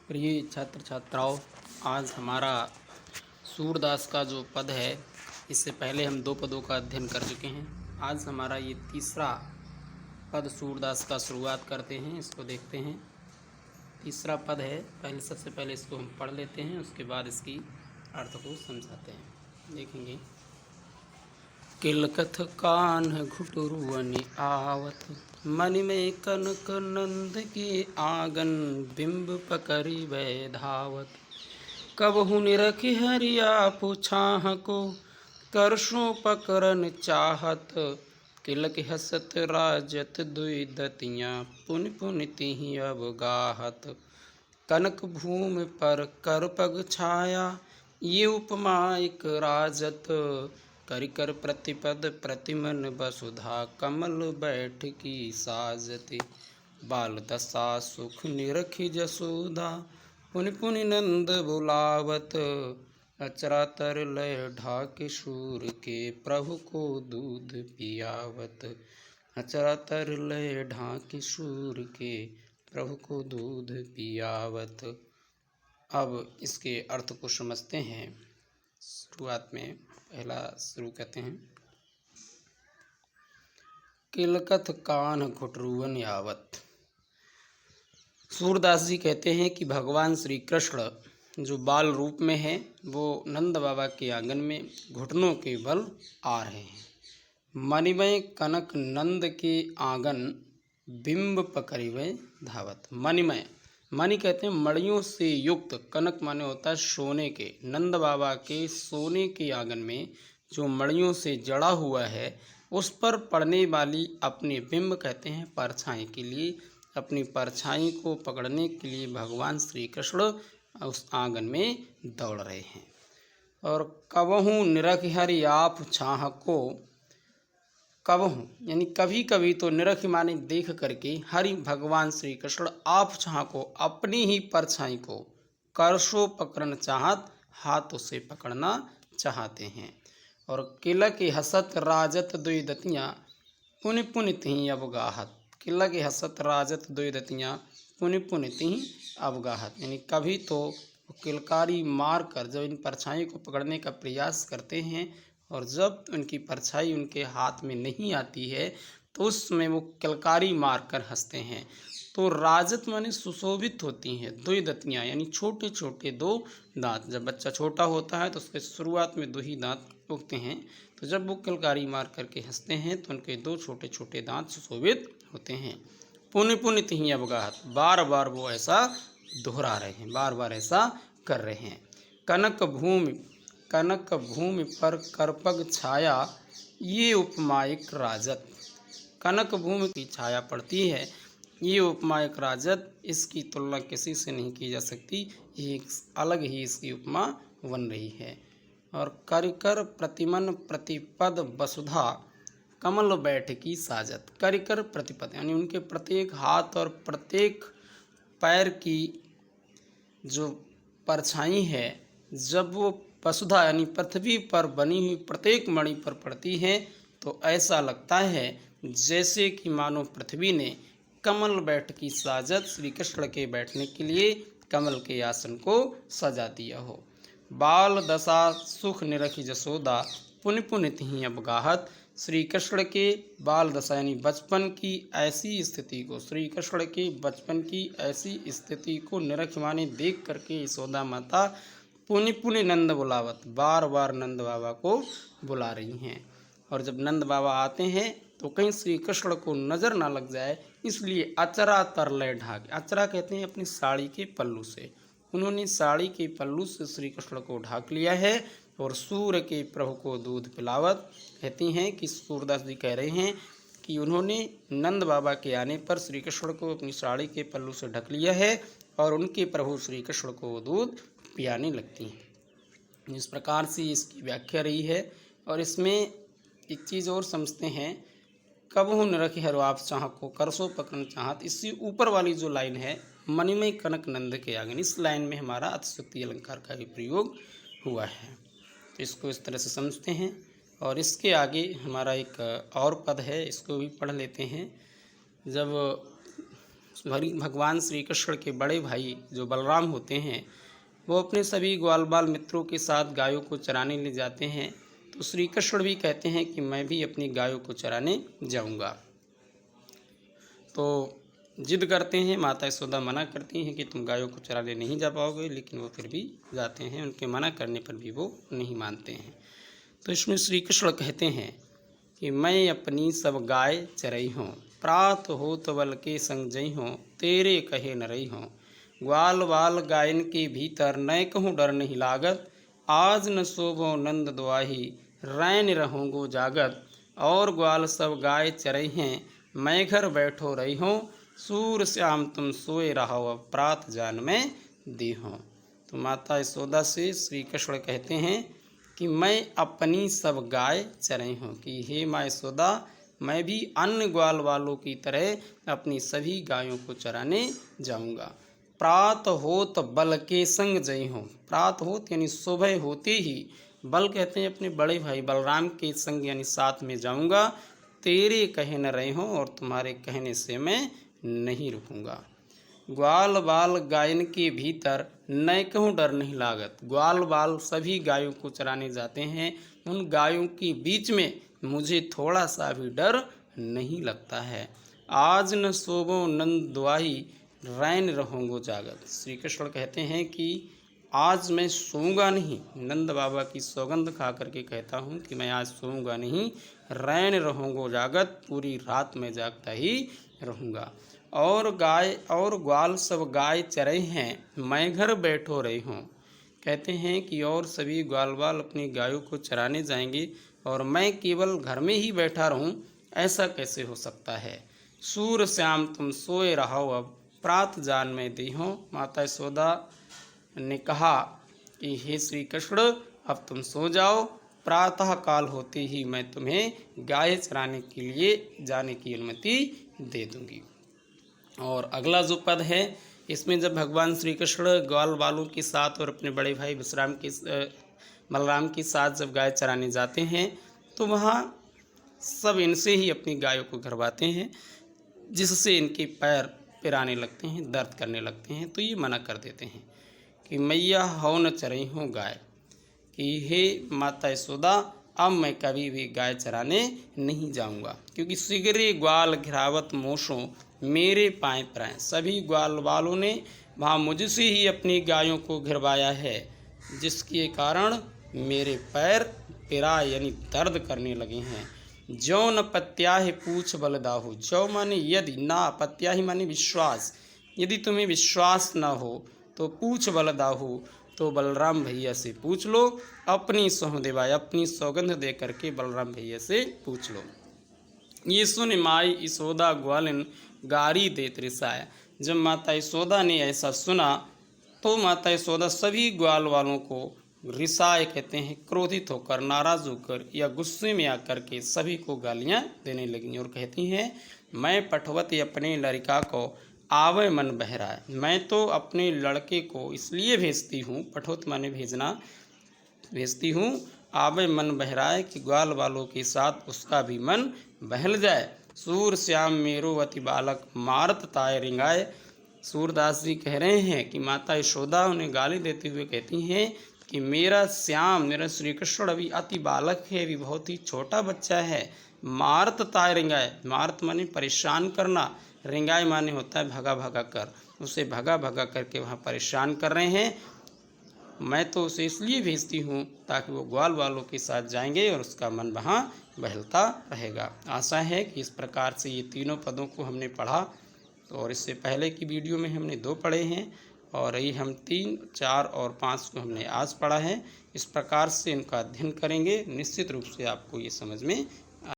प्रिय छात्र छात्राओं, आज हमारा सूरदास का जो पद है, इससे पहले हम 2 पदों का अध्ययन कर चुके हैं। आज हमारा ये तीसरा पद सूरदास का शुरुआत करते हैं, इसको देखते हैं। तीसरा पद है, सबसे पहले इसको हम पढ़ लेते हैं, उसके बाद इसकी अर्थ को समझाते हैं। देखेंगे। किलकथ कान्ह घुटुरुअनि आवत, मनि में कनक नंद के आंगन, बिंब पकड़ी वै धावत। कबहु निरखि हरिया पुछाह को, करसों पकड़न चाहत। किलक हसत राजत दुई दतियाँ, पुनि पुनि तिहि अवगाहत। कनक भूमि पर कर पग छाया, ये उपमा एक राजत। करिकर प्रतिपद प्रतिमन वसुधा, कमल बैठ की साजति। बाल दशा सुख निरखि जसोदा, पुनि पुनि नंद बुलावत। अचरा तर लय ढाके शूर के, प्रभु को दूध पियावत। अचरा तर लय ढाके शूर के, प्रभु को दूध पियावत। अब इसके अर्थ को समझते हैं। शुरुआत में पहला शुरू कहते हैं। किलकथ कान्ह घुटुरुअनि आवत। सूरदास जी कहते हैं कि भगवान श्री कृष्ण जो बाल रूप में है, वो नंद बाबा के आंगन में घुटनों के बल आ रहे हैं। मणिमय कनक नंद के आंगन, बिंब पकड़ी वै धावत। मणिमय, मणि कहते हैं मणियों से युक्त, कनक माने होता है सोने के। नंद बाबा के सोने के आंगन में जो मणियों से जड़ा हुआ है, उस पर पड़ने वाली अपने बिंब कहते हैं परछाई के लिए, अपनी परछाई को पकड़ने के लिए भगवान श्री कृष्ण उस आंगन में दौड़ रहे हैं। और कबहु निरखि हरि आप छाह को, कबहु यानी कभी कभी, तो निरख माने देख करके, हरि भगवान श्री कृष्ण आप छाह को, अपनी ही परछाई को, करसो पकड़न चाहत, हाथों से पकड़ना चाहते हैं। और किलक हसत राजत दुई दतियाँ, पुनि पुनि तिहि अवगाहत। किलक हसत राजत दुई दतियाँ, पुनि पुनि तिहि अवगाहत। यानी कभी तो किलकारी मार कर जब इन परछाई को पकड़ने का प्रयास करते हैं, और जब उनकी परछाई उनके हाथ में नहीं आती है, तो उस समय वो किलकारी मार कर हंसते हैं। तो राजत माने सुशोभित होती हैं दुई दतियाँ, यानी छोटे छोटे 2 दांत। जब बच्चा छोटा होता है तो उसके शुरुआत में 2 ही दांत उगते हैं, तो जब वो किलकारी मार करके हंसते हैं तो उनके 2 छोटे छोटे दांत सुशोभित होते हैं। पुनि पुनि तिहि अवगाहत, बार बार वो ऐसा दोहरा रहे हैं, बार बार ऐसा कर रहे हैं। कनक भूमि पर करपग छाया, ये उपमा एक राजत। कनक भूमि की छाया पड़ती है, ये उपमा एक राजत, इसकी तुलना किसी से नहीं की जा सकती, ये एक अलग ही इसकी उपमा बन रही है। और करिकर प्रतिमन प्रतिपद वसुधा, कमल बैठ की साजत। करिकर प्रतिपद यानी उनके प्रत्येक हाथ और प्रत्येक पैर की जो परछाई है, जब वो वसुधा यानी पृथ्वी पर बनी हुई प्रत्येक मणि पर पड़ती है, तो ऐसा लगता है जैसे कि मानो पृथ्वी ने कमल बैठ की साजत, श्री कृष्ण के बैठने के लिए कमल के आसन को सजा दिया हो। बाल दशा सुख निरखि जसोदा, पुनि पुनि तिहि अवगाहत। श्री कृष्ण के बाल दशा यानी बचपन की ऐसी स्थिति को, श्री कृष्ण के बचपन की ऐसी स्थिति को निरख माने देख करके यशोदा माता पुनि पुनि नंद बुलावत, बार बार नंद बाबा को बुला रही हैं। और जब नंद बाबा आते हैं तो कहीं श्री कृष्ण को नज़र ना लग जाए, इसलिए अचरा तरलय ढाक, अचरा कहते हैं अपनी साड़ी के पल्लू से, उन्होंने साड़ी के पल्लू से श्री कृष्ण को ढाक लिया है। और सूर्य के प्रभु को दूध पिलावत, कहती हैं कि सूरदास जी कह रहे हैं कि उन्होंने नंद बाबा के आने पर श्री कृष्ण को अपनी साड़ी के पल्लू से ढक लिया है, और उनके प्रभु श्री कृष्ण को दूध पियाने लगती हैं। इस प्रकार से इसकी व्याख्या रही है। और इसमें एक चीज़ और समझते हैं। कबहु निरखि हरि आप छाह को, करसो पकड़न चाहत, इससे ऊपर वाली जो लाइन है, मणिमय कनक नंद के आंगन, इस लाइन में हमारा अतिशयोक्ति अलंकार का भी प्रयोग हुआ है। तो इसको इस तरह से समझते हैं। और इसके आगे हमारा एक और पद है, इसको भी पढ़ लेते हैं। जब भगवान श्री कृष्ण के बड़े भाई जो बलराम होते हैं वो अपने सभी ग्वाल बाल मित्रों के साथ गायों को चराने ले जाते हैं। तो श्री कृष्ण भी कहते हैं कि मैं भी अपनी गायों को चराने जाऊंगा। तो जिद करते हैं, माता यशोदा मना करती हैं कि तुम गायों को चराने नहीं जा पाओगे, लेकिन वो फिर भी जाते हैं। उनके मना करने पर भी वो नहीं मानते हैं। तो इसमें श्री कृष्ण कहते हैं कि मैं अपनी सब गाय चरई हूँ, प्रात हो तो बल के संग जई हूँ, तेरे कहे न रही हूँ। ग्वाल बाल गायन के भीतर नय कहूँ डर नहीं लागत, आज न शोभो नंद दुआही, रैन रहूँगो जागत। और ग्वाल सब गाय चरई हैं, मैं घर बैठो रही हूँ, सूर श्याम तुम सोए रहो, अब प्रात जान में दी हूँ। तो माता यशोदा से श्री कृष्ण कहते हैं कि मैं अपनी सब गाय चरई हूँ, कि हे माँ यशोदा, मैं भी अन्य ग्वाल वालों की तरह अपनी सभी गायों को चराने जाऊंगा। प्रात होत बल के संग जई हूँ, प्रात होत यानी सुबह होते ही, बल कहते हैं अपने बड़े भाई बलराम के संग यानी साथ में जाऊंगा, तेरे कहे न रही हूँ और तुम्हारे कहने से मैं नहीं रुकूंगा। ग्वाल बाल गायन के भीतर नय कहूँ डर नहीं लागत, ग्वाल बाल सभी गायों को चराने जाते हैं, उन गायों के बीच में मुझे थोड़ा सा भी डर नहीं लगता है। आज न सोबो नंद दुआही, रैन रहूँगो जागत। श्री कृष्ण कहते हैं कि आज मैं सोऊंगा नहीं, नंद बाबा की सौगंध खा करके कहता हूँ कि मैं आज सोऊंगा नहीं, रैन रहूँगो जागत, पूरी रात में जागता ही रहूँगा। और गाय और ग्वाल सब गाय चरई हैं, मैं घर बैठो रही हूँ। कहते हैं कि और सभी ग्वाल बाल अपनी गायों को चराने जाएंगे और मैं केवल घर में ही बैठा रहूँ, ऐसा कैसे हो सकता है। सूर श्याम तुम सोए रहो, अब प्रात जान में दी हूँ। माता यशोदा ने कहा कि हे श्री कृष्ण, अब तुम सो जाओ, प्रातः काल होते ही मैं तुम्हें गाय चराने के लिए जाने की अनुमति दे दूंगी। और अगला जो पद है, इसमें जब भगवान श्री कृष्ण ग्वाल बालों के साथ और अपने बड़े भाई बलराम के साथ जब गाय चराने जाते हैं तो वहाँ सब इनसे ही अपनी गायों को घरवाते हैं, जिससे इनके पैर पिराने लगते हैं, दर्द करने लगते हैं। तो ये मना कर देते हैं कि मैया हो न चरई हूँ गाय, कि हे माता यशोदा, अब मैं कभी भी गाय चराने नहीं जाऊंगा, क्योंकि सिगरे ग्वाल घिरावत मोशों, मेरे पाएँ पराएँ। सभी ग्वाल वालों ने वहाँ मुझसे ही अपनी गायों को घिरवाया है, जिसके कारण मेरे पैर पिरा यानी दर्द करने लगे हैं। जो न पत्याहि पूछ बल दाहु, जो माने यदि, ना पत्याहि माने विश्वास, यदि तुम्हें विश्वास ना हो तो पूछ बल दाहु, तो बलराम भैया से पूछ लो, अपनी सौंह देवाय, अपनी सौगंध दे करके बलराम भैया से पूछ लो। ये सुन माई यशोदा ग्वालिन गारी देत रिसाया। जब माता यशोदा ने ऐसा सुना तो माता यशोदा सभी ग्वाल वालों को रिसाए कहते हैं, क्रोधित होकर, नाराज होकर या गुस्से में आकर के सभी को गालियां देने लगी और कहती हैं, मैं पठवती अपने लड़का को आवे मन बहराए, मैं तो अपने लड़के को इसलिए भेजती हूँ, पठोत माने भेजना, भेजती हूँ, आवे मन बहराए, कि ग्वाल वालों के साथ उसका भी मन बहल जाए। सूर श्याम मेरो अति बालक, मारत ताय रिंगाए। सूरदास जी कह रहे हैं कि माता यशोदा उन्हें गाली देते हुए कहती हैं कि मेरा श्याम, मेरा श्री कृष्ण अभी अति बालक है, अभी बहुत ही छोटा बच्चा है। मारत ताय रिंगाए, मारत माने परेशान करना, रिंगाए माने होता है भगा भगा कर, उसे भगा भगा करके वहाँ परेशान कर रहे हैं। मैं तो उसे इसलिए भेजती हूँ ताकि वो ग्वाल वालों के साथ जाएंगे और उसका मन वहाँ बहलता रहेगा। आशा है कि इस प्रकार से ये तीनों पदों को हमने पढ़ा, और इससे पहले की वीडियो में हमने 2 पढ़े हैं और यही हम 3, 4 और 5 को हमने आज पढ़ा है। इस प्रकार से इनका अध्ययन करेंगे, निश्चित रूप से आपको ये समझ में